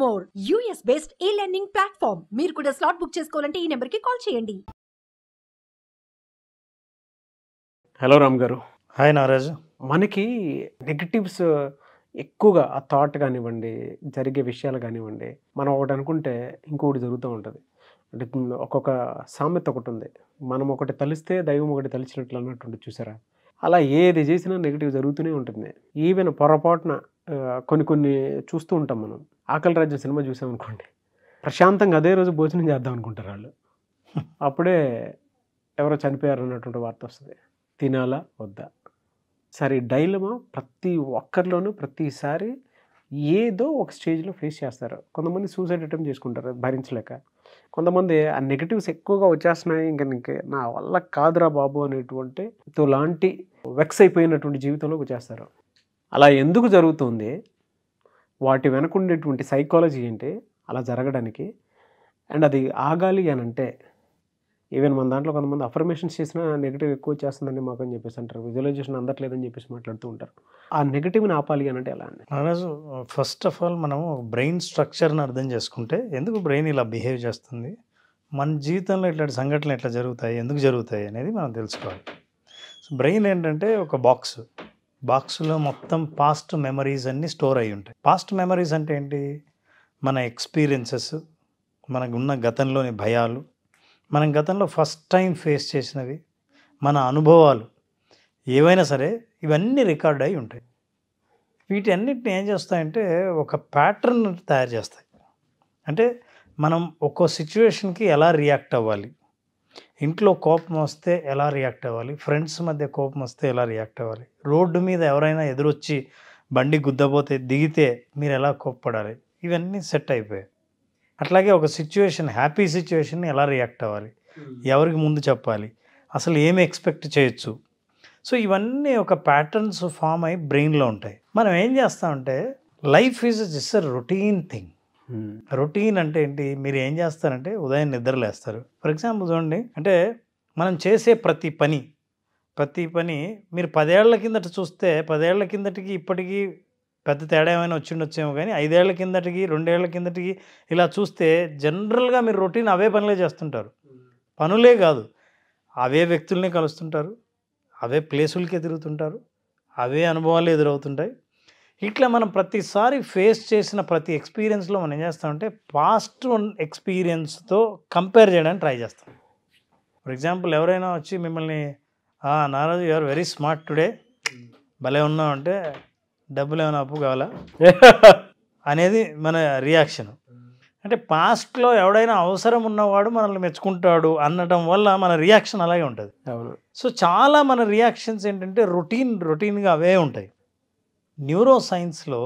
More US based e-learning platform. మీరు కూడా slot book చేసుకోవాలంటే ఈ నెంబర్కి కాల్ చేయండి. హలో రామ్ గారు. హాయ్ నారాజు. మనకి నెగటివ్స్ ఎక్కువగా ఆ థాట్ కానివ్వండి, జరిగే విషయాలు కానివ్వండి, మనం ఒకటి అనుకుంటే ఇంకొకటి జరుగుతూ ఉంటుంది. అంటే ఒక్కొక్క సామెత ఒకటి ఉంది, మనం ఒకటి తలిస్తే దైవం ఒకటి తలిచినట్లు అన్నట్టు చూసారా. అలా ఏది చేసినా నెగిటివ్ జరుగుతూనే ఉంటుంది. ఈవెన్ పొరపాటున కొన్ని చూస్తూ ఉంటాం. మనం ఆకలి రాజ్యం సినిమా చూసామనుకోండి, ప్రశాంతంగా అదే రోజు భోజనం చేద్దాం అనుకుంటారు వాళ్ళు. అప్పుడే ఎవరో చనిపోయారు అన్నటువంటి వార్త వస్తుంది. తినాలా వద్దా? సరే, డైలమా ప్రతి ఒక్కరిలోనూ ప్రతిసారి ఏదో ఒక స్టేజ్లో ఫేస్ చేస్తారు. కొంతమంది సూసైడ్ అటెంప్ట్ చేసుకుంటారు భరించలేక. కొంతమంది ఆ నెగటివ్స్ ఎక్కువగా వచ్చేస్తున్నాయి, ఇంకా నా వల్ల కాదురా బాబు అనేటువంటి లాంటి వెక్స్ అయిపోయినటువంటి జీవితంలో వచ్చేస్తారు. అలా ఎందుకు జరుగుతుంది, వాటి వెనకుండేటువంటి సైకాలజీ ఏంటి అలా జరగడానికి, అండ్ అది ఆగాలి అని అంటే, ఈవెన్ మన దాంట్లో కొంతమంది అఫర్మేషన్స్ చేసినా నెగిటివ్ ఎక్కువ వచ్చేస్తుందని మాకు అని చెప్పేసి అంటారు. విజువలైజేషన్ అందట్లేదని చెప్పేసి మాట్లాడుతూ ఉంటారు. ఆ నెగిటివ్ని ఆపాలి అని అంటే ఎలా అండి? నారాజు, ఫస్ట్ ఆఫ్ ఆల్ మనం బ్రెయిన్ స్ట్రక్చర్ని అర్థం చేసుకుంటే, ఎందుకు బ్రెయిన్ ఇలా బిహేవ్ చేస్తుంది, మన జీవితంలో ఇట్లాంటి సంఘటనలు ఎట్లా జరుగుతాయి, ఎందుకు జరుగుతాయి అనేది మనం తెలుసుకోవాలి. సో బ్రెయిన్ ఏంటంటే ఒక బాక్స్లో మొత్తం పాస్ట్ మెమరీస్ అన్నీ స్టోర్ అయ్యి ఉంటాయి. పాస్ట్ మెమరీస్ అంటే ఏంటి? మన ఎక్స్పీరియన్సెస్, మనకున్న గతంలోని భయాలు, మనం గతంలో ఫస్ట్ టైం ఫేస్ చేసినవి, మన అనుభవాలు ఏవైనా సరే ఇవన్నీ రికార్డ్ అయి ఉంటాయి. వీటన్నిటిని ఏం చేస్తాయంటే ఒక ప్యాటర్న్ తయారు చేస్తాయి. అంటే మనం ఒక్కో సిచ్యువేషన్కి ఎలా రియాక్ట్ అవ్వాలి, ఇంట్లో కోపం వస్తే ఎలా రియాక్ట్ అవ్వాలి, ఫ్రెండ్స్ మధ్య కోపం వస్తే ఎలా రియాక్ట్ అవ్వాలి, రోడ్డు మీద ఎవరైనా ఎదురొచ్చి బండి గుద్దపోతే దిగితే మీరు ఎలా కోప్పడాలి, ఇవన్నీ సెట్ అయిపోయాయి. అట్లాగే ఒక సిచ్యువేషన్, హ్యాపీ సిచ్యువేషన్ని ఎలా రియాక్ట్ అవ్వాలి, ఎవరికి ముందు చెప్పాలి, అసలు ఏమి ఎక్స్పెక్ట్ చేయొచ్చు. సో ఇవన్నీ ఒక ప్యాటర్న్స్ ఫామ్ అయ్యి బ్రెయిన్లో ఉంటాయి. మనం ఏం చేస్తామంటే, life is just a routine thing. Routine అంటే ఏంటి? మీరు ఏం చేస్తారంటే ఉదయం నిద్రలేస్తారు. ఫర్ ఎగ్జాంపుల్ చూడండి, అంటే మనం చేసే ప్రతి పని మీరు 10 ఏళ్ల కిందట చూస్తే, 10 ఏళ్ల కిందటికి ఇప్పటికీ పెద్ద తేడా ఏమైనా వచ్చిండొచ్చేమో, కానీ 5 ఏళ్ల కిందటికి 2 ఏళ్ల కిందటికి ఇలా చూస్తే జనరల్గా మీరు రొటీన్ అవే పనులే చేస్తుంటారు. పనులే కాదు, అవే వ్యక్తుల్ని కలుస్తుంటారు, అవే ప్లేసులకే తిరుగుతుంటారు, అవే అనుభవాలు ఎదురవుతుంటాయి. ఇట్లా మనం ప్రతిసారి ఫేస్ చేసిన ప్రతి ఎక్స్పీరియన్స్లో మనం ఏం చేస్తామంటే పాస్ట్ ఎక్స్పీరియన్స్తో కంపేర్ చేయడానికి ట్రై చేస్తాం. ఫర్ ఎగ్జాంపుల్, ఎవరైనా వచ్చి మిమ్మల్ని Naraj you are very smart today, భలే ఉన్నావు అంటే, డబ్బులు ఏమైనా అప్పు కావాలా అనేది మన రియాక్షన్. అంటే పాస్ట్లో ఎవడైనా అవసరం ఉన్నవాడు మనల్ని మెచ్చుకుంటాడు అనడం వల్ల మన రియాక్షన్ అలాగే ఉంటుంది. సో చాలా మన రియాక్షన్స్ ఏంటంటే రొటీన్గా అవే ఉంటాయి. న్యూరో సైన్స్లో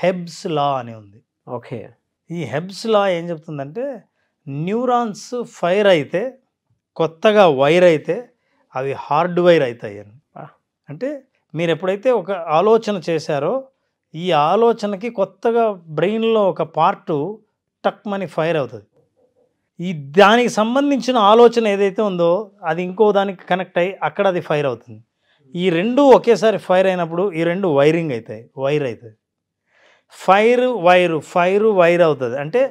హెబ్స్ లా అని ఉంది. ఓకే, ఈ హెబ్స్ లా ఏం చెప్తుందంటే, న్యూరాన్స్ ఫైర్ అయితే, కొత్తగా వైర్ అయితే అవి హార్డ్ వైర్ అవుతాయి అని. అంటే మీరు ఎప్పుడైతే ఒక ఆలోచన చేశారో, ఈ ఆలోచనకి కొత్తగా బ్రెయిన్లో ఒక పార్టు టక్మని ఫైర్ అవుతుంది. ఈ దానికి సంబంధించిన ఆలోచన ఏదైతే ఉందో అది ఇంకో దానికి కనెక్ట్ అయ్యి అక్కడ అది ఫైర్ అవుతుంది. ఈ రెండు ఒకేసారి ఫైర్ అయినప్పుడు ఈ రెండు వైర్ అవుతుంది. ఫైర్ వైర్ అవుతుంది. అంటే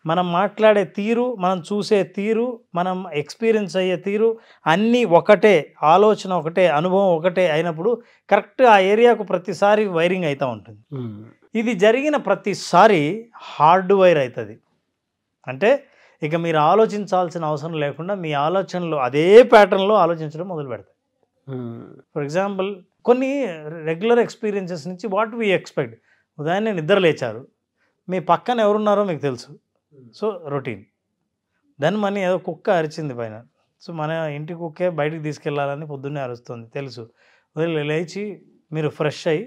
మనం మాట్లాడే తీరు, మనం చూసే తీరు, మనం ఎక్స్పీరియన్స్ అయ్యే తీరు అన్నీ ఒకటే, ఆలోచన ఒకటే, అనుభవం ఒకటే అయినప్పుడు కరెక్ట్ ఆ ఏరియాకు ప్రతిసారి వైరింగ్ అవుతూ ఉంటుంది. ఇది జరిగిన ప్రతిసారి హార్డ్ వైర్ అవుతుంది. అంటే ఇక మీరు ఆలోచించాల్సిన అవసరం లేకుండా మీ ఆలోచనలు అదే ప్యాటర్న్లో ఆలోచించడం మొదలు పెడతాయి. ఫర్ ఎగ్జాంపుల్, కొన్ని రెగ్యులర్ ఎక్స్పీరియన్సెస్ నుంచి వాట్ వీ ఎక్స్పెక్ట్, ఉదయాన్నే నిద్ర లేచారు, మీ పక్కన ఎవరున్నారో మీకు తెలుసు, సో రొటీన్. దెన్ మన ఏదో కుక్క అరిచింది పైన, సో మన ఇంటి కుక్కే బయటికి తీసుకెళ్లాలని పొద్దున్నే అరుస్తుంది తెలుసు. ఉదయం లేచి మీరు ఫ్రెష్ అయ్యి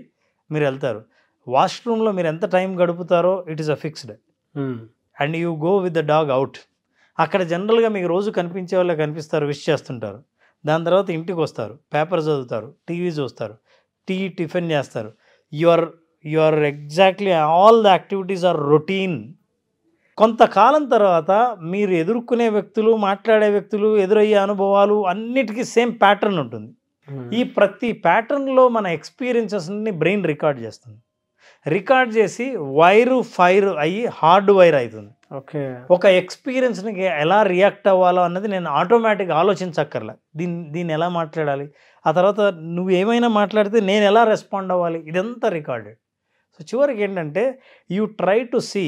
మీరు వెళ్తారు. వాష్రూమ్లో మీరు ఎంత టైం గడుపుతారో it is a fixed, and you go with the dog out. అక్కడ జనరల్గా మీకు రోజు కనిపించే వాళ్ళే కనిపిస్తారు, విష్ చేస్తుంటారు. దాని తర్వాత ఇంటికి వస్తారు, పేపర్ చదువుతారు, టీవీ చూస్తారు, టిఫిన్ చేస్తారు. You are exactly all the activities are routine. కొంతకాలం తర్వాత మీరు ఎదుర్కొనే వ్యక్తులు, మాట్లాడే వ్యక్తులు, ఎదురయ్యే అనుభవాలు అన్నిటికీ సేమ్ ప్యాటర్న్ ఉంటుంది. ఈ ప్రతి ప్యాటర్న్లో మన ఎక్స్పీరియన్సెస్ని బ్రెయిన్ రికార్డ్ చేస్తుంది. రికార్డ్ చేసి ఫైర్ అయ్యి హార్డ్ వైర్ అవుతుంది. ఓకే. ఒక ఎక్స్పీరియన్స్ని ఎలా రియాక్ట్ అవ్వాలో అన్నది నేను ఆటోమేటిక్గా ఆలోచించక్కర్లే. దీన్ని ఎలా మాట్లాడాలి, ఆ తర్వాత నువ్వు ఏమైనా మాట్లాడితే నేను ఎలా రెస్పాండ్ అవ్వాలి, ఇదంతా రికార్డెడ్. సో చివరికి ఏంటంటే you try to see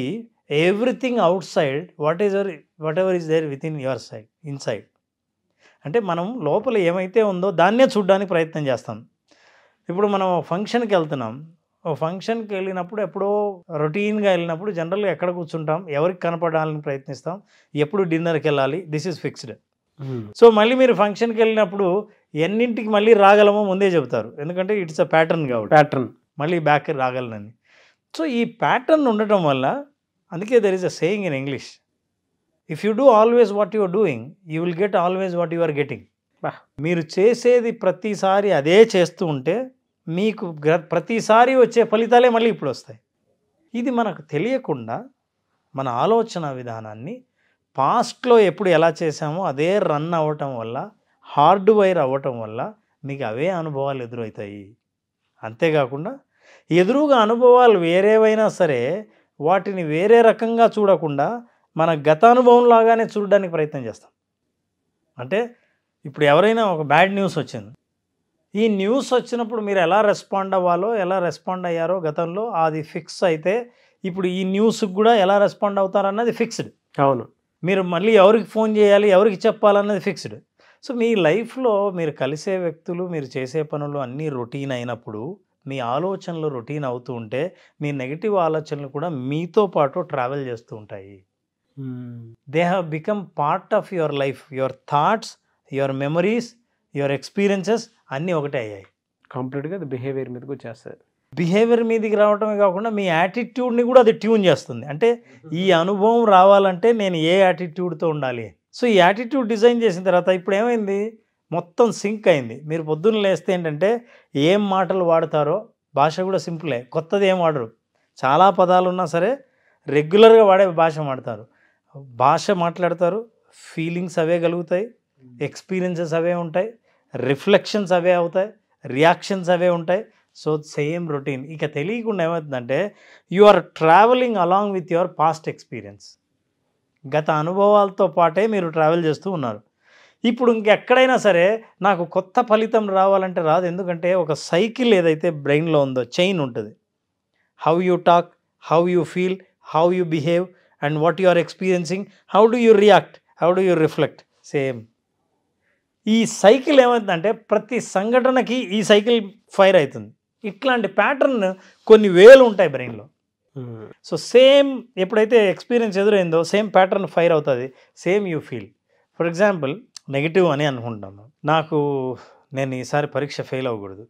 everything outside whatever is there within your side inside. అంటే మనం లోపల ఏమైతే ఉందో దాన్నే చూడడానికి ప్రయత్నం చేస్తాం. ఇప్పుడు మనం ఫంక్షన్కి వెళ్తున్నాం, ఓ ఫంక్షన్కి వెళ్ళినప్పుడు ఎప్పుడో రొటీన్గా వెళ్ళినప్పుడు జనరల్గా ఎక్కడ కూర్చుంటాం, ఎవరికి కనపడాలని ప్రయత్నిస్తాం, ఎప్పుడు డిన్నర్కి వెళ్ళాలి, దిస్ ఈజ్ ఫిక్స్డ్. సో మళ్ళీ మీరు ఫంక్షన్కి వెళ్ళినప్పుడు ఎన్నింటికి మళ్ళీ రాగలమో ముందే చెబుతారు, ఎందుకంటే ఇట్స్ అ ప్యాటర్న్ కాబట్టి ప్యాటర్న్ మళ్ళీ బ్యాక్ రాగలనని. సో ఈ ప్యాటర్న్ ఉండటం వల్ల, అందుకే there is a saying in English, if you do always what you are doing you will get always what you are getting. మీరు చేసేది ప్రతిసారి అదే చేస్తూ ఉంటే మీకు ప్రతిసారి వచ్చే ఫలితాలే మళ్ళీ ఇప్పుడు వస్తాయి. ఇది మనకు తెలియకుండా మన ఆలోచన విధానాన్ని పాస్ట్లో ఎప్పుడు ఎలా చేసామో అదే రన్ అవ్వటం వల్ల, హార్డ్ వైర్ అవ్వటం వల్ల మీకు అవే అనుభవాలు ఎదురవుతాయి. అంతేకాకుండా ఎదురుగా అనుభవాలు వేరేవైనా సరే వాటిని వేరే రకంగా చూడకుండా మన గత అనుభవం లాగానే చూడడానికి ప్రయత్నం చేస్తాం. అంటే ఇప్పుడు ఎవరైనా ఒక బ్యాడ్ న్యూస్ వచ్చింది, ఈ న్యూస్ వచ్చినప్పుడు మీరు ఎలా రెస్పాండ్ అవ్వాలో, ఎలా రెస్పాండ్ అయ్యారో గతంలో అది ఫిక్స్ అయితే ఇప్పుడు ఈ న్యూస్కి కూడా ఎలా రెస్పాండ్ అవుతారన్నది ఫిక్స్డ్. అవును. మీరు మళ్ళీ ఎవరికి ఫోన్ చేయాలి, ఎవరికి చెప్పాలన్నది ఫిక్స్డ్. సో మీ లైఫ్లో మీరు కలిసే వ్యక్తులు, మీరు చేసే పనులు అన్నీ రొటీన్ అయినప్పుడు మీ ఆలోచనలు రొటీన్ అవుతూ ఉంటే మీ నెగిటివ్ ఆలోచనలు కూడా మీతో పాటు ట్రావెల్ చేస్తూ ఉంటాయి. They have become part of your life. Your thoughts, your memories, your experiences అన్నీ ఒకటే అయ్యాయి. కంప్లీట్గా అది బిహేవియర్ మీదకి వచ్చేస్తుంది. బిహేవియర్ మీదకి రావటమే కాకుండా మీ యాటిట్యూడ్ని కూడా అది ట్యూన్ చేస్తుంది. అంటే ఈ అనుభవం రావాలంటే నేను ఏ యాటిట్యూడ్తో ఉండాలి. సో ఈ యాటిట్యూడ్ డిజైన్ చేసిన తర్వాత ఇప్పుడు ఏమైంది, మొత్తం సింక్ అయింది. మీరు పొద్దున్న లేస్తే ఏంటంటే ఏం మాటలు వాడతారో, భాష కూడా సింపులే, కొత్తది ఏం వాడరు. చాలా పదాలు ఉన్నా సరే రెగ్యులర్గా వాడే భాష మాట్లాడతారు. ఫీలింగ్స్ అవే కలుగుతాయి, ఎక్స్పీరియన్సెస్ అవే ఉంటాయి, రిఫ్లెక్షన్స్ అవే అవుతాయి, రియాక్షన్స్ అవే ఉంటాయి. So same routine. ఇక తెలియకుండా ఏమవుతుందంటే you are travelling along with your past experience. గత అనుభవాలతో పాటే మీరు ట్రావెల్ చేస్తూ ఉన్నారు. ఇప్పుడు ఇంకెక్కడైనా సరే నాకు కొత్త ఫలితం రావాలంటే రాదు. ఎందుకంటే ఒక సైకిల్ ఏదైతే బ్రెయిన్లో ఉందో చైన్ ఉంటుంది. How you talk, how you feel, how you behave and what you are experiencing, how do you react, how do you reflect. Same ఈ సైకిల్ ఏమవుతుందంటే ప్రతి సంఘటనకి ఈ సైకిల్ ఫైర్ అవుతుంది. ఇట్లాంటి ప్యాటర్న్ కొన్ని వేలు ఉంటాయి బ్రెయిన్లో. సో సేమ్ ఎప్పుడైతే ఎక్స్పీరియన్స్ ఎదురైందో సేమ్ ప్యాటర్న్ ఫైర్ అవుతుంది, same you feel. For example negative అని అనుకుంటాము, నేను ఈసారి పరీక్ష ఫెయిల్ అవ్వకూడదు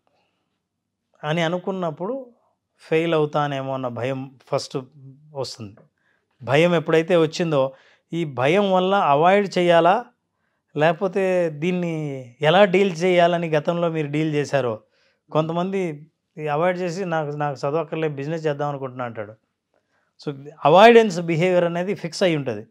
అని అనుకున్నప్పుడు ఫెయిల్ అవుతానేమో అన్న భయం ఫస్ట్ వస్తుంది. భయం ఎప్పుడైతే వచ్చిందో ఈ భయం వల్ల అవాయిడ్ చేయాలా లేకపోతే దీన్ని ఎలా డీల్ చేయాలని గతంలో మీరు డీల్ చేశారో. కొంతమంది అవాయిడ్ చేసి నాకు చదవక్కర్లే, బిజినెస్ చేద్దాం అనుకుంటున్నా అంటాడు. సో అవాయిడెన్స్ బిహేవియర్ అనేది ఫిక్స్ అయి ఉంటుంది.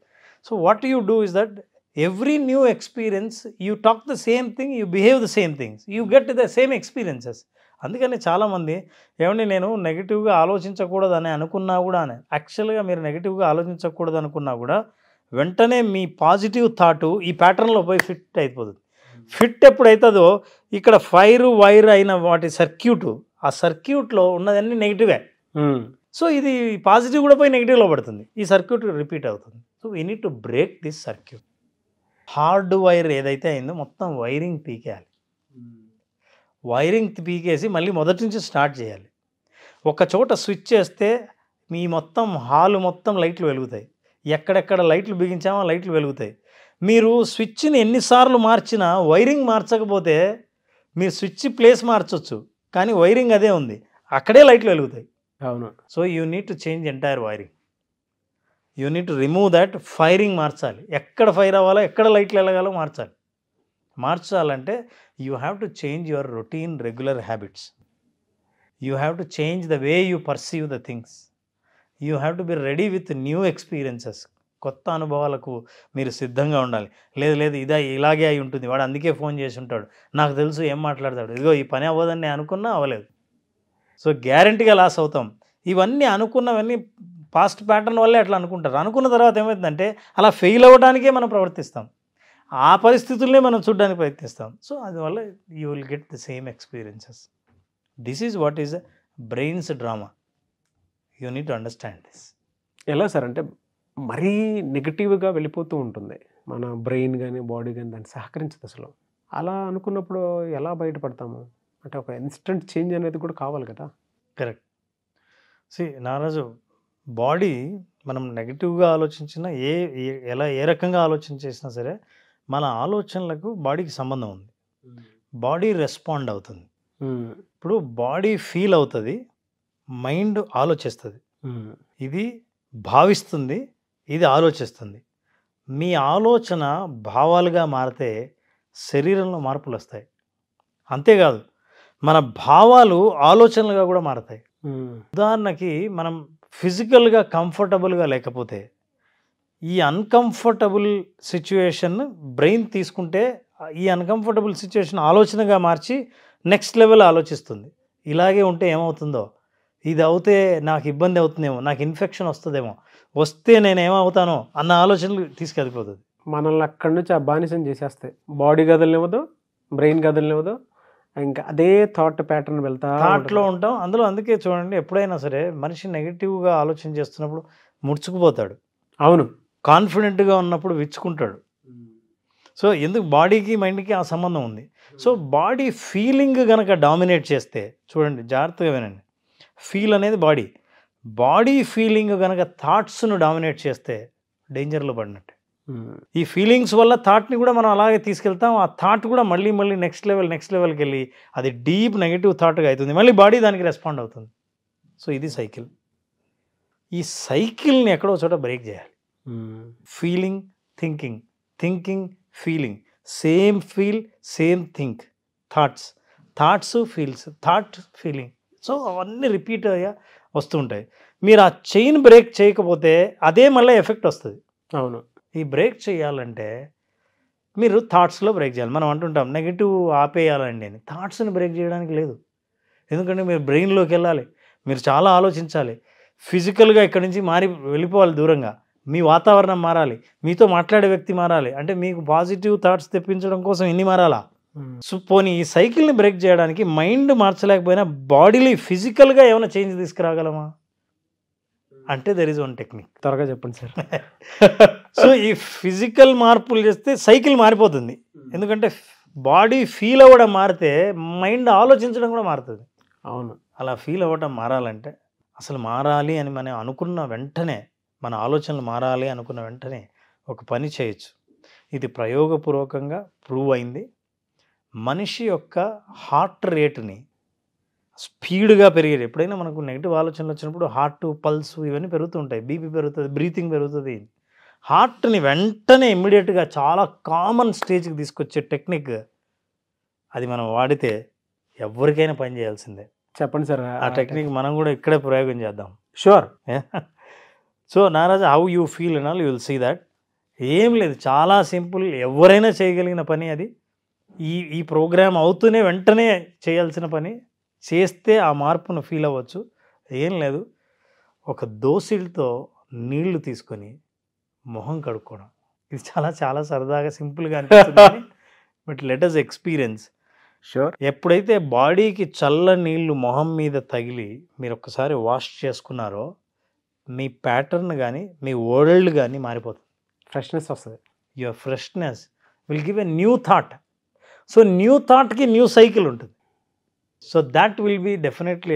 So what you do is that every new experience you talk the same thing, you behave the same things, you get the same experiences. అందుకని చాలామంది ఏమండి నేను నెగిటివ్గా ఆలోచించకూడదని అనుకున్నా కూడా, యాక్చువల్గా మీరు నెగిటివ్గా ఆలోచించకూడదు అనుకున్నా కూడా వెంటనే మీ పాజిటివ్ థాటు ఈ ప్యాటర్న్లో పోయి ఫిట్ అయిపోతుంది. ఫిట్ ఎప్పుడైతుందో ఇక్కడ వైర్ అయిన వాటి సర్క్యూటు, ఆ సర్క్యూట్లో ఉన్నదన్నీ నెగిటివే. సో ఇది పాజిటివ్ కూడా పోయి నెగిటివ్లో పడుతుంది, ఈ సర్క్యూట్ రిపీట్ అవుతుంది. So we need to break this circuit. Hard wire ఏదైతే అయిందో మొత్తం వైరింగ్ పీకేయాలి. వైరింగ్ పీకేసి మళ్ళీ మొదటి నుంచి స్టార్ట్ చేయాలి. ఒక చోట స్విచ్ చేస్తే మీ మొత్తం హాలు మొత్తం లైట్లు వెలుగుతాయి. ఎక్కడెక్కడ లైట్లు బిగించామో లైట్లు వెలుగుతాయి. మీరు స్విచ్ని ఎన్నిసార్లు మార్చినా వైరింగ్ మార్చకపోతే మీరు స్విచ్ ప్లేస్ మార్చవచ్చు, కానీ వైరింగ్ అదే ఉంది, అక్కడే లైట్లు వెలుగుతాయి. అవును. So you need to change entire wiring. You need to remove that. Firing మార్చాలి, ఎక్కడ ఫైర్ అవ్వాలో ఎక్కడ లైట్లు వెలగాలో మార్చాలంటే you have to change your routine regular habits. You have to change the way you perceive the things. You have to be ready with new experiences. కొత్త అనుభవాలకు మీరు సిద్ధంగా ఉండాలి. లేదు ఇలాగే అయి ఉంటుంది, వాడు అందుకే ఫోన్ చేసి ఉంటాడు, నాకు తెలుసు ఏం మాట్లాడతాడు, ఇదిగో ఈ పని అవ్వదని నేను అనుకున్నా అవ్వలేదు. సో గ్యారంటీగా లాస్ అవుతాం. ఇవన్నీ అనుకున్నవన్నీ పాస్ట్ ప్యాటర్న్ వల్లే అట్లా అనుకుంటారు. అనుకున్న తర్వాత ఏమవుతుందంటే అలా ఫెయిల్ అవ్వడానికే మనం ప్రవర్తిస్తాం, ఆ పరిస్థితుల్నే మనం చూడడానికి ప్రయత్నిస్తాం. సో అందువల్ల you will get the same experiences. This is what is brains drama. You need to understand this. ఎలా సార్ అంటే మరీ నెగిటివ్గా వెళ్ళిపోతూ ఉంటుంది మన బ్రెయిన్ కానీ బాడీ కానీ, దాన్ని సహకరించదు అసలు. అలా అనుకున్నప్పుడు ఎలా బయటపడతాము? అంటే ఒక ఇన్స్టెంట్ చేంజ్ అనేది కూడా కావాలి కదా. కరెక్ట్. నారాజు, బాడీ మనం నెగిటివ్గా ఆలోచించినా ఏ రకంగా ఆలోచన చేసినా సరే మన ఆలోచనలకు బాడీకి సంబంధం ఉంది. బాడీ రెస్పాండ్ అవుతుంది. ఇప్పుడు బాడీ ఫీల్ అవుతుంది, మైండ్ ఆలోచిస్తుంది, ఇది భావిస్తుంది, ఇది ఆలోచిస్తుంది. మీ ఆలోచన భావాలుగా మారితే శరీరంలో మార్పులు వస్తాయి. అంతేకాదు మన భావాలు ఆలోచనలుగా కూడా మారతాయి. ఉదాహరణకి మనం ఫిజికల్గా కంఫర్టబుల్గా లేకపోతే ఈ అన్కంఫర్టబుల్ సిచ్యువేషన్ బ్రెయిన్ తీసుకుంటే ఈ అన్కంఫర్టబుల్ సిచ్యువేషన్ ఆలోచనగా మార్చి నెక్స్ట్ లెవెల్ ఆలోచిస్తుంది. ఇలాగే ఉంటే ఏమవుతుందో, ఇది అవుతే నాకు ఇబ్బంది అవుతుందేమో, నాకు ఇన్ఫెక్షన్ వస్తుందేమో, వస్తే నేను ఏమవుతానో అన్న ఆలోచనలు తీసుకెళ్ళిపోతుంది. మనల్ని అక్కడి నుంచి ఆ బానిసం చేసేస్తాయి. బాడీ గదలనివ్వదు, బ్రెయిన్ గదలనివ్వదు, ఇంకా అదే థాట్ ప్యాటర్న్ వెళ్తా థాట్లో ఉంటాం. అందులో అందుకే చూడండి, ఎప్పుడైనా సరే మనిషి నెగిటివ్గా ఆలోచన చేస్తున్నప్పుడు ముడుచుకుపోతాడు. అవును. కాన్ఫిడెంట్గా ఉన్నప్పుడు విచ్చుకుంటాడు. సో ఎందుకు బాడీకి మైండ్కి ఆ సంబంధం ఉంది. సో బాడీ ఫీలింగ్ కనుక డామినేట్ చేస్తే, చూడండి జాగ్రత్తగా వినండి, ఫీల్ అనేది బాడీ ఫీలింగ్ కనుక థాట్స్ను డామినేట్ చేస్తే డేంజర్లో పడినట్టే. ఈ ఫీలింగ్స్ వల్ల థాట్ని కూడా మనం అలాగే తీసుకెళ్తాం. ఆ థాట్ కూడా మళ్ళీ నెక్స్ట్ లెవెల్కి వెళ్ళి అది డీప్ నెగిటివ్ థాట్గా అవుతుంది. మళ్ళీ బాడీ దానికి రెస్పాండ్ అవుతుంది. సో ఇది సైకిల్. ఈ సైకిల్ని ఎక్కడో చోట బ్రేక్ చేయాలి. Feeling, thinking, thinking, feeling, same feel, same think, thoughts feels, thought feeling. So అవన్నీ రిపీట్ అయ్యా వస్తూ ఉంటాయి. మీరు ఆ చైన్ బ్రేక్ చేయకపోతే అదే మళ్ళీ ఎఫెక్ట్ వస్తుంది. అవును. ఈ బ్రేక్ చేయాలంటే మీరు థాట్స్లో బ్రేక్ చేయాలి. మనం అంటుంటాం నెగిటివ్ ఆపేయాలండి అని. థాట్స్ని బ్రేక్ చేయడానికి లేదు. ఎందుకంటే మీరు బ్రెయిన్లోకి వెళ్ళాలి, మీరు చాలా ఆలోచించాలి, ఫిజికల్గా ఇక్కడి నుంచి వెళ్ళిపోవాలి దూరంగా, మీ వాతావరణం మారాలి, మీతో మాట్లాడే వ్యక్తి మారాలి. అంటే మీకు పాజిటివ్ థాట్స్ తెప్పించడం కోసం ఎన్ని మారాలా? సో పోనీ ఈ సైకిల్ని బ్రేక్ చేయడానికి మైండ్ మార్చలేకపోయినా బాడీలో ఫిజికల్గా ఏమైనా చేంజ్ తీసుకురాగలమా అంటే దెర్ ఈజ్ వన్ టెక్నిక్. త్వరగా చెప్పండి సార్. సో ఈ ఫిజికల్ మార్పులు చేస్తే సైకిల్ మారిపోతుంది. ఎందుకంటే బాడీ ఫీల్ అవ్వడం మారితే మైండ్ ఆలోచించడం కూడా మారుతుంది. అవును. అలా ఫీల్ అవ్వడం మారాలంటే అసలు మారాలి అని మనం అనుకున్న వెంటనే, మన ఆలోచనలు మారాలి అనుకున్న వెంటనే ఒక పని చేయొచ్చు. ఇది ప్రయోగపూర్వకంగా ప్రూవ్ అయింది. మనిషి యొక్క హార్ట్ రేటుని స్పీడ్గా పెరిగేది. ఎప్పుడైనా మనకు నెగిటివ్ ఆలోచనలు వచ్చినప్పుడు హార్ట్ పల్స్ ఇవన్నీ పెరుగుతూ ఉంటాయి, బీపీ పెరుగుతుంది, బ్రీతింగ్ పెరుగుతుంది. హార్ట్ని వెంటనే ఇమ్మీడియట్గా చాలా కామన్ స్టేజ్కి తీసుకొచ్చే టెక్నిక్ అది మనం వాడితే ఎవరికైనా పని చేయాల్సిందే. చెప్పండి సార్. ఆ టెక్నిక్ మనం కూడా ఇక్కడే ప్రయోగం చేద్దాం. Sure. So Naraj, how you feel and all you will see that. ఏం లేదు, చాలా సింపుల్, ఎవరైనా చేయగలిగిన పని అది. ఈ ప్రోగ్రామ్ అవుతూనే వెంటనే చేయాల్సిన పని. చేస్తే ఆ మార్పును ఫీల్ అవ్వచ్చు. ఏం లేదు, ఒక దోసిలతో నీళ్లు తీసుకొని మొహం కడుక్కోవడం. ఇది చాలా చాలా సరదాగా సింపుల్గా అనిపిస్తుంది, but let us experience. Sure. ఎప్పుడైతే బాడీకి చల్ల నీళ్లు మొహం మీద తగిలి మీరు ఒక్కసారి వాష్ చేసుకున్నారో మీ ప్యాటర్న్ కానీ మీ వరల్డ్ కానీ మారిపోతుంది. ఫ్రెష్నెస్ వస్తుంది. Your freshness will give a new thought. So new థాట్కి న్యూ సైకిల్ ఉంటుంది. So that will be definitely,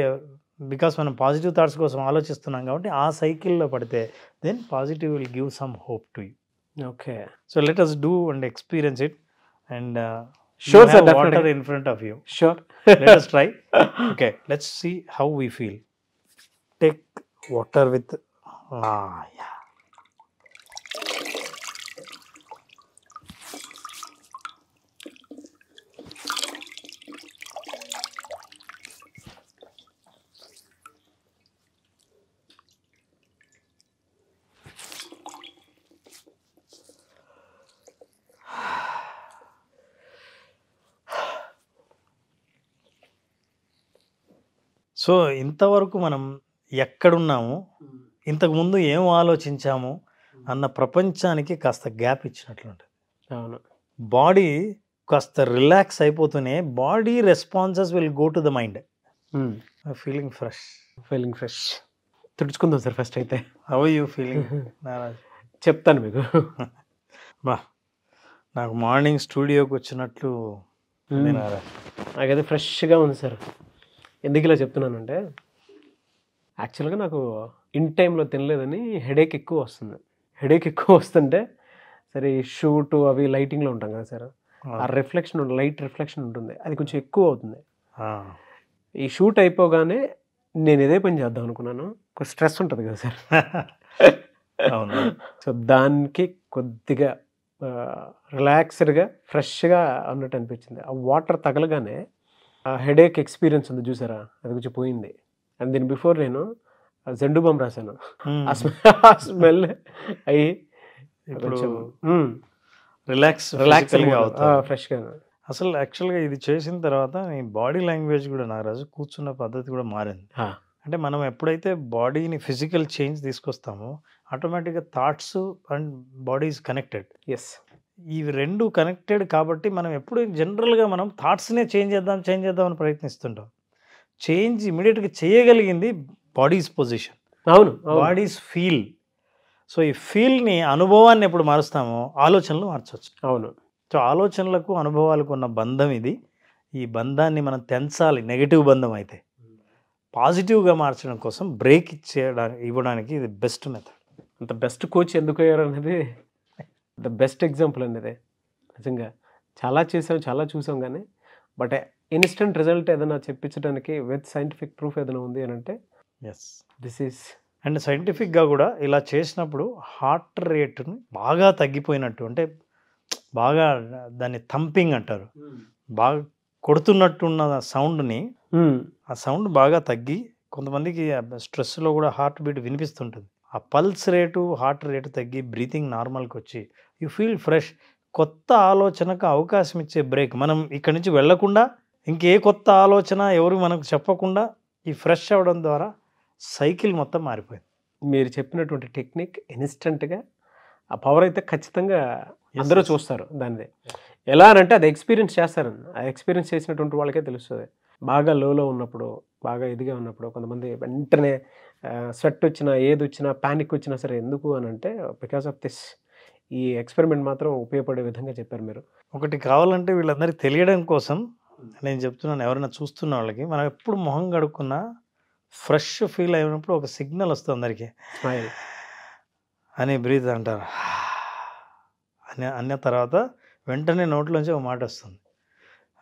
because మనం పాజిటివ్ థాట్స్ కోసం ఆలోచిస్తున్నాం కాబట్టి ఆ సైకిల్లో పడితే then positive will give some hope to you. Okay. So let us do and experience it, and Sure, you sir, have definitely. water in front of you. Sure. Let us try. Okay, let's see how we feel. Take water with yeah. So ఇంతవరకు మనం ఎక్కడున్నాము, ఇంతకుముందు ఏం ఆలోచించాము అన్న ప్రపంచానికి కాస్త gap ఇచ్చినట్లుంటుంది. అవును. Body కాస్త relax అయిపోతూనే body responses will go to the mind. Feeling fresh. Feeling fresh. తుడుచుకుందాం సార్ ఫస్ట్ అయితే. How you feeling Naraj? చెప్తాను మీకు. బా, నాకు మార్నింగ్ స్టూడియోకి వచ్చినట్లు ఉంది నారాజ్. నాకైతే ఫ్రెష్గా ఉంది సార్. ఎందుకు ఇలా చెప్తున్నానంటే యాక్చువల్గా నాకు ఇన్ టైంలో తినలేదని హెడేక్ ఎక్కువ వస్తుంది. హెడేక్ ఎక్కువ వస్తుంటే సరే ఈ షూట్ అవి లైటింగ్లో ఉంటాం కదా సార్, ఆ రిఫ్లెక్షన్ లైట్ రిఫ్లెక్షన్ ఉంటుంది, అది కొంచెం ఎక్కువ అవుతుంది. ఈ షూట్ అయిపోగానే నేను ఇదే పని చేద్దాం అనుకున్నాను. కొంచెం స్ట్రెస్ ఉంటుంది కదా సార్. అవును. సో దానికి కొద్దిగా రిలాక్స్డ్గా ఫ్రెష్గా అన్నట్టు అనిపించింది. ఆ వాటర్ తగలగానే ఆ హెడేక్ ఎక్స్పీరియన్స్ ఉంది చూసారా, అది కొంచెం పోయింది. అండ్ దీని బిఫోర్ నేను జెండు బామ్ రాశాను, ఆ స్మెల్ అయ్యి ఇప్పుడు కొంచెం రిలాక్స్ ఫ్రెష్గా. అసలు యాక్చువల్గా ఇది చేసిన తర్వాత నీ బాడీ లాంగ్వేజ్ కూడా నారాజు కూర్చున్న పద్ధతి కూడా మారింది. అంటే మనం ఎప్పుడైతే బాడీని ఫిజికల్ చేంజ్ తీసుకొస్తామో ఆటోమేటిక్గా thoughts and body is connected. Yes, ఇవి రెండు కనెక్టెడ్ కాబట్టి మనం ఎప్పుడు జనరల్గా మనం థాట్స్నే చేంజ్ చేద్దాం అని ప్రయత్నిస్తుంటాం. చేంజ్ ఇమీడియట్గా చేయగలిగింది బాడీస్ పొజిషన్, అవును, బాడీస్ ఫీల్. సో ఈ ఫీల్ని అనుభవాన్ని ఎప్పుడు మారుస్తామో ఆలోచనలు మార్చవచ్చు. అవును. సో ఆలోచనలకు అనుభవాలకు ఉన్న బంధం ఇది. ఈ బంధాన్ని మనం తెంచాలి. నెగిటివ్ బంధం అయితే పాజిటివ్గా మార్చడం కోసం బ్రేక్ ఇవ్వడానికి ఇది బెస్ట్ మెథడ్. అంత బెస్ట్ కోచ్ ఎందుకు అయ్యారు అనేది ద బెస్ట్ ఎగ్జాంపుల్ అనేది. నిజంగా చాలా చూసాం కానీ బట్ ఇన్స్టెంట్ రిజల్ట్ ఏదైనా చెప్పించడానికి విత్ సైంటిఫిక్ ప్రూఫ్ ఏదైనా ఉంది అని అంటే ఎస్, దిస్ ఈస్. అండ్ సైంటిఫిక్గా కూడా ఇలా చేసినప్పుడు హార్ట్ రేటుని బాగా తగ్గిపోయినట్టు, అంటే బాగా దాన్ని థంపింగ్ అంటారు, బాగా కొడుతున్నట్టున్న సౌండ్ని, ఆ సౌండ్ బాగా తగ్గి కొంతమందికి స్ట్రెస్లో కూడా హార్ట్ బీట్ వినిపిస్తుంటుంది. ఆ పల్స్ రేటు హార్ట్ రేటు తగ్గి బ్రీతింగ్ నార్మల్కి వచ్చి యూ ఫీల్ ఫ్రెష్. కొత్త ఆలోచనకు అవకాశం ఇచ్చే బ్రేక్. మనం ఇక్కడి నుంచి వెళ్లకుండా ఇంకే కొత్త ఆలోచన ఎవరు మనకు చెప్పకుండా ఈ ఫ్రెష్ అవ్వడం ద్వారా సైకిల్ మొత్తం మారిపోయింది. మీరు చెప్పినటువంటి టెక్నిక్ ఇన్స్టెంట్గా ఆ పవర్ అయితే ఖచ్చితంగా అందరూ చూస్తారు. దాన్ని ఎలా అంటే అది ఎక్స్పీరియన్స్ చేస్తారని, ఆ ఎక్స్పీరియన్స్ చేసినటువంటి వాళ్ళకే తెలుస్తుంది. బాగా లోలో ఉన్నప్పుడు, బాగా ఇదిగా ఉన్నప్పుడు కొంతమంది వెంటనే స్వెట్ వచ్చినా ఏది వచ్చినా ప్యానిక్ వచ్చినా సరే ఎందుకు అని అంటే బికాస్ ఆఫ్ దిస్. ఈ ఎక్స్పెరిమెంట్ మాత్రం ఉపయోగపడే విధంగా చెప్పారు మీరు. ఒకటి కావాలంటే వీళ్ళందరికీ తెలియడం కోసం నేను చెప్తున్నాను, ఎవరైనా చూస్తున్న వాళ్ళకి, మనం ఎప్పుడు మొహం కడుక్కున్నా ఫ్రెష్ ఫీల్ అయినప్పుడు ఒక సిగ్నల్ వస్తుంది అందరికీ, స్మైల్ అని బ్రీత్ అంటారు. అన్న తర్వాత వెంటనే నోట్లోంచి ఒక మాట వస్తుంది,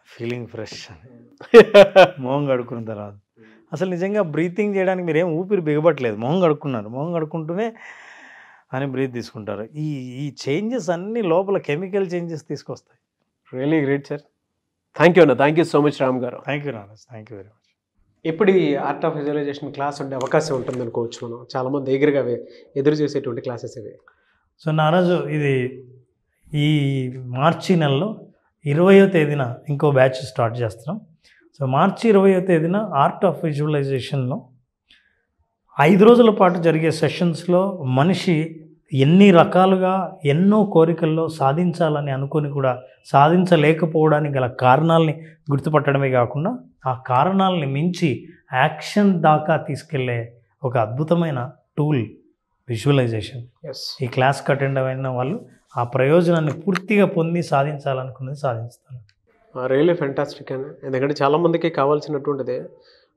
ఫీలింగ్ ఫ్రెష్ అని. మొహం కడుక్కున్న తర్వాత అసలు నిజంగా బ్రీతింగ్ చేయడానికి మీరు ఏం ఊపిరి బిగబట్టలేదు, మొహం కడుక్కున్నారు, మొహం కడుక్కుంటూనే అని బ్రీత్ తీసుకుంటారు. ఈ చేంజెస్ అన్నీ లోపల కెమికల్ చేంజెస్ తీసుకొస్తాయి. Really great sir. Thank you అన్న. Thank you so much Ram గారు. Thank you Naraj. Thank you very much. ఇప్పుడు ఈ ఆర్ట్ ఆఫ్ విజువలైజేషన్ క్లాస్ ఉండే అవకాశం ఉంటుంది అనుకోవచ్చు. మనం చాలామంది ఎదురుగా ఎదురు చేసేటువంటి క్లాసెస్ ఇవి. సో నారాజు, ఇది ఈ మార్చి నెలలో 20వ తేదీన ఇంకో బ్యాచ్ స్టార్ట్ చేస్తున్నాం. సో మార్చి 20వ తేదీన ఆర్ట్ ఆఫ్ విజువలైజేషన్లో 5 రోజుల పాటు జరిగే సెషన్స్లో మనిషి ఎన్ని రకాలుగా ఎన్నో కోరికల్లో సాధించాలని అనుకొని కూడా సాధించలేకపోవడానికి గల కారణాలని గుర్తుపట్టడమే కాకుండా ఆ కారణాలని మించి యాక్షన్ దాకా తీసుకెళ్లే ఒక అద్భుతమైన టూల్ విజువలైజేషన్. ఈ క్లాస్కి అటెండ్ అయిన వాళ్ళు ఆ ప్రయోజనాన్ని పూర్తిగా పొంది సాధించాలనుకున్నది సాధిస్తారు. రియలీ ఫెంటాస్టిక్ అని. ఎందుకంటే చాలామందికి కావాల్సినటువంటిది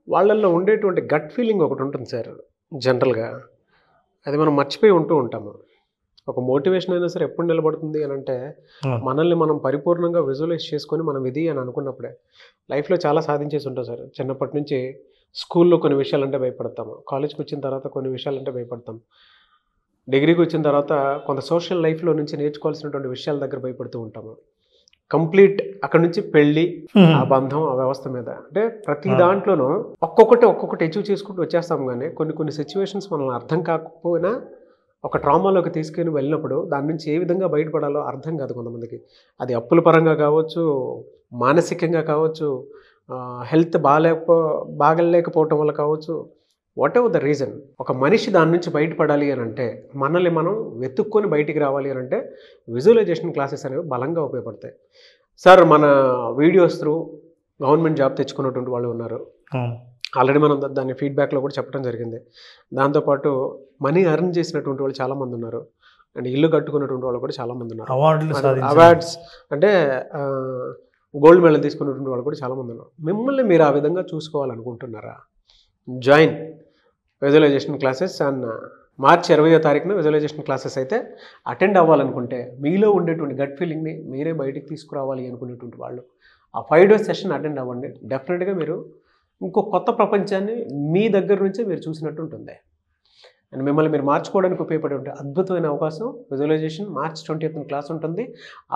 వాళ్ళల్లో ఉండేటువంటి గట్ ఫీలింగ్ ఒకటి ఉంటుంది సార్. జనరల్గా అది మనం మర్చిపోయి ఉంటూ ఉంటాము. ఒక మోటివేషన్ అయినా సరే ఎప్పుడు నిలబడుతుంది అని అంటే మనల్ని మనం పరిపూర్ణంగా విజువలైజ్ చేసుకొని మనం ఇది అని అనుకున్నప్పుడే. లైఫ్లో చాలా సాధించేసి ఉంటాం సార్. చిన్నప్పటి నుంచి స్కూల్లో కొన్ని విషయాలంటే భయపడతాము, కాలేజ్కి వచ్చిన తర్వాత కొన్ని విషయాలంటే భయపడతాం, డిగ్రీకి వచ్చిన తర్వాత కొంత సోషల్ లైఫ్లో నుంచి నేర్చుకోవాల్సినటువంటి విషయాల దగ్గర భయపడుతూ ఉంటాము. కంప్లీట్ అక్కడ నుంచి పెళ్ళి, ఆ బంధం, ఆ వ్యవస్థ మీద అంటే ప్రతి దాంట్లోనూ ఒక్కొక్కటి అచీవ్ చేసుకుంటూ వచ్చేస్తాం. కానీ కొన్ని సిచ్యువేషన్స్ మనల్ని అర్థం కాకపోయినా ఒక ట్రామాలోకి తీసుకుని వెళ్ళినప్పుడు దాని నుంచి ఏ విధంగా బయటపడాలో అర్థం కాదు కొంతమందికి. అది అప్పుల పరంగా కావచ్చు, మానసికంగా కావచ్చు, హెల్త్ బాగలేకపోవటం వల్ల కావచ్చు, వాట్ ఎవర్ ద రీజన్, ఒక మనిషి దాని నుంచి బయటపడాలి అని అంటే, మనల్ని మనం వెతుక్కొని బయటికి రావాలి అని అంటే విజువలైజేషన్ క్లాసెస్ అనేవి బలంగా ఉపయోగపడతాయి. సార్ మన వీడియోస్ త్రూ గవర్నమెంట్ జాబ్ తెచ్చుకున్నటువంటి వాళ్ళు ఉన్నారు. ఆల్రెడీ మనం దాన్ని ఫీడ్బ్యాక్లో కూడా చెప్పడం జరిగింది. దాంతోపాటు మనీ అర్న్ చేసినటువంటి వాళ్ళు చాలామంది ఉన్నారు, అండ్ ఇల్లు కట్టుకున్నటువంటి వాళ్ళు కూడా చాలామంది ఉన్నారు. అవార్డ్స్ అంటే గోల్డ్ మెడల్ తీసుకున్నటువంటి వాళ్ళు కూడా చాలామంది ఉన్నారు. మిమ్మల్ని మీరు ఆ విధంగా చూసుకోవాలనుకుంటున్నారా? జాయిన్ విజువలైజేషన్ క్లాసెస్ అండ్ మార్చి 20వ తారీఖున విజువలైజేషన్ క్లాసెస్ అయితే అటెండ్ అవ్వాలనుకుంటే, మీలో ఉండేటువంటి గట్ ఫీలింగ్ని మీరే బయటికి తీసుకురావాలి అనుకునేటువంటి వాళ్ళు ఆ 5 days సెషన్ అటెండ్ అవ్వండి. డెఫినెట్గా మీరు ఇంకో కొత్త ప్రపంచాన్ని మీ దగ్గర నుంచే మీరు చూసినట్టు ఉంటుంది. అండ్ మిమ్మల్ని మీరు మార్చుకోవడానికి ఉపయోగపడే అద్భుతమైన అవకాశం విజువలైజేషన్ మార్చ్ 20th క్లాస్ ఉంటుంది.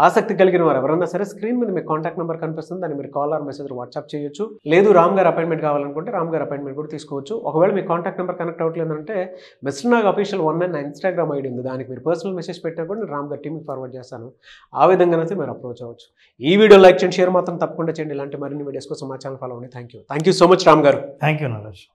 ఆసక్తి కలిగిన వారు ఎవరన్నా సరే స్క్రీన్ మీద మీకు కాంటాక్ట్ నెంబర్ కనిపిస్తుంది, దాన్ని మీరు కాల్ ఆర్ మెసేజ్ వాట్సాప్ చేయొచ్చు. లేదు రామ్ గారు అపాయింట్మెంట్ కావాలనుకుంటే రామ్ గారు అపాయింట్మెంట్ కూడా తీసుకోవచ్చు. ఒకవేళ మీ కాంటాక్ట్ నెంబర్ కనెక్ట్ అవ్వట్లేదంటే మిస్టర్ నాగ్ అఫీషియల్ 1 నా ఇన్స్టాగ్రామ్ ఐడి ఉంది, దానికి మీరు పర్సనల్ మెసేజ్ పెట్టినా కూడా నేను రామ్ గారి టీమ్కి ఫార్వర్డ్ చేస్తాను. ఆ విధంగానైతే మీరు అప్రోచ్ అవ్వచ్చు. ఈ వీడియో లైక్ చేయండి, షేర్ మాత్రం తప్పకుండా చేయండి. ఇలాంటి మరిన్ని వీడియోస్ కోసం మా ఛానల్ ఫాలో అవ్వండి. Thank you so much Ram గారు. Thank you Naresh.